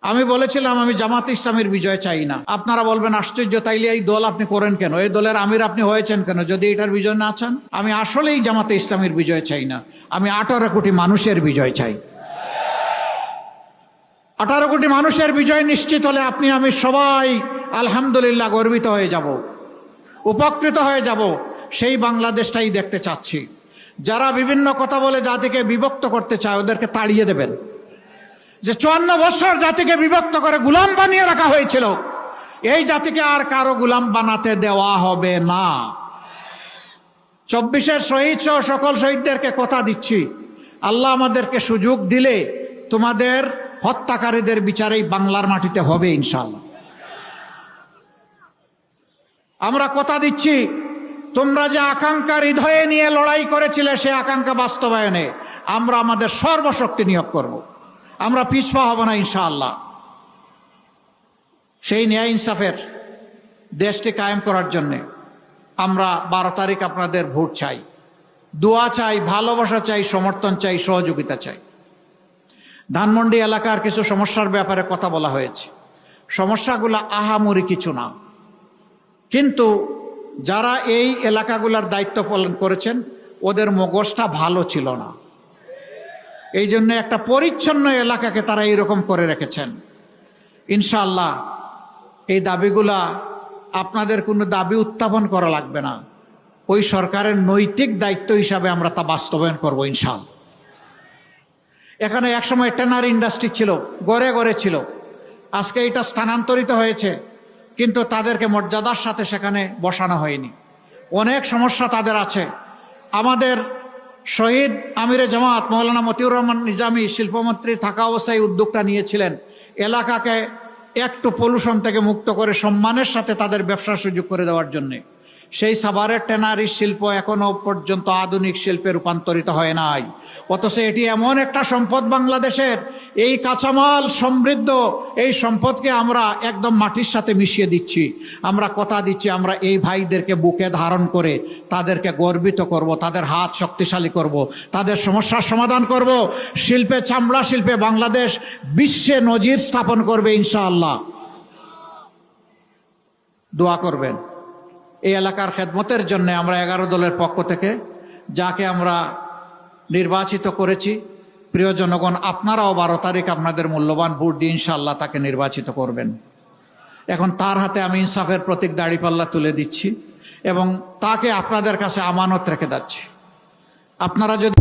আমি বলেছিলাম আমি জামাত ইসলামের বিজয় চাই না। আপনারা বলবেন আশ্চর্য, তাইলে এই দল আপনি করেন কেন? এই দলের আমির আপনি হয়েছেন কেন যদি এটার বিজয় না চান? আমি আসলেই জামাতে ইসলামের বিজয় চাই না, আমি 18 কোটি মানুষের বিজয় চাই। 18 কোটি মানুষের বিজয় নিশ্চিত হলে আপনি আমি সবাই আলহামদুলিল্লাহ গর্বিত হয়ে যাব, উপকৃত হয়ে যাব। সেই বাংলাদেশটাই দেখতে চাচ্ছি। যারা বিভিন্ন কথা বলে জাতিকে বিভক্ত করতে চায় ওদেরকে তাড়িয়ে দেবেন। যে 54 বছর জাতিকে বিভক্ত করে গোলাম বানিয়ে রাখা হয়েছিল, এই জাতিকে আর কারো গোলাম বানাতে দেওয়া হবে না। 24-এর শহীদ সহ সকল শহীদদেরকে কথা দিচ্ছি, আল্লাহ আমাদেরকে সুযোগ দিলে তোমাদের হত্যাকারীদের বিচারেই বাংলার মাটিতে হবে ইনশাআল্লাহ। আমরা কথা দিচ্ছি, তোমরা যে আকাঙ্ক্ষা হৃদয়ে নিয়ে লড়াই করেছিলে সে আকাঙ্ক্ষা বাস্তবায়নে আমরা আমাদের সর্বশক্তি নিয়োগ করব। আমরা পিছপা হব না ইনশাআল্লাহ। সেই ন্যায় ইনসাফের দেশটি কায়েম করার জন্যে আমরা 12 তারিখ আপনাদের ভোট চাই, দোয়া চাই, ভালোবাসা চাই, সমর্থন চাই, সহযোগিতা চাই। ধানমন্ডি এলাকার কিছু সমস্যার ব্যাপারে কথা বলা হয়েছে। সমস্যাগুলো আহামরি কিছু না, কিন্তু যারা এই এলাকাগুলোর দায়িত্ব পালন করেছেন ওদের মগজটা ভালো ছিল না, এই জন্য একটা পরিচ্ছন্ন এলাকাকে তারা এইরকম করে রেখেছেন। ইনশাআল্লাহ এই দাবিগুলা আপনাদের কোনো দাবি উত্থাপন করা লাগবে না, ওই সরকারের নৈতিক দায়িত্ব হিসাবে আমরা তা বাস্তবায়ন করবো ইনশাআল্লাহ। এখানে একসময় টেনার ইন্ডাস্ট্রি ছিল, গড়ে গড়ে ছিল, আজকে এটা স্থানান্তরিত হয়েছে, কিন্তু তাদেরকে মর্যাদার সাথে সেখানে বসানো হয়নি। অনেক সমস্যা তাদের আছে। আমাদের শহীদ আমিরে জামাত মৌলানা মতিউর রহমান নিজামী শিল্পমন্ত্রী থাকা অবস্থায় উদ্যোগটা নিয়েছিলেন এলাকাকে একটু পলিউশন থেকে মুক্ত করে সম্মানের সাথে তাদের ব্যবসার সুযোগ করে দেওয়ার জন্যে। সেই সাভারের ট্যানারি শিল্প এখনো পর্যন্ত আধুনিক শিল্পে রূপান্তরিত হয় নাই, অথচ এটি এমন একটা সম্পদ বাংলাদেশের, এই কাঁচামাল সমৃদ্ধ এই সম্পদকে আমরা একদম মাটির সাথে মিশিয়ে দিচ্ছি। আমরা কথা দিচ্ছি, আমরা এই ভাইদেরকে বুকে ধারণ করে তাদেরকে গর্বিত করব, তাদের হাত শক্তিশালী করব, তাদের সমস্যার সমাধান করব। শিল্পে, চামড়া শিল্পে বাংলাদেশ বিশ্বে নজির স্থাপন করবে ইনশাআল্লাহ। দোয়া করবেন এই এলাকার খেদমতের জন্য। আমরা 11 দলের পক্ষ থেকে যাকে আমরা নির্বাচিত করেছি, প্রিয় জনগণ আপনারাও 12 তারিখ আপনাদের মূল্যবান ভোট দিয়ে ইনশাআল্লাহ তাকে নির্বাচিত করবেন। এখন তার হাতে আমি ইনসাফের প্রতীক দাঁড়িপাল্লা তুলে দিচ্ছি এবং তাকে আপনাদের কাছে আমানত রেখে যাচ্ছি। আপনারা যদি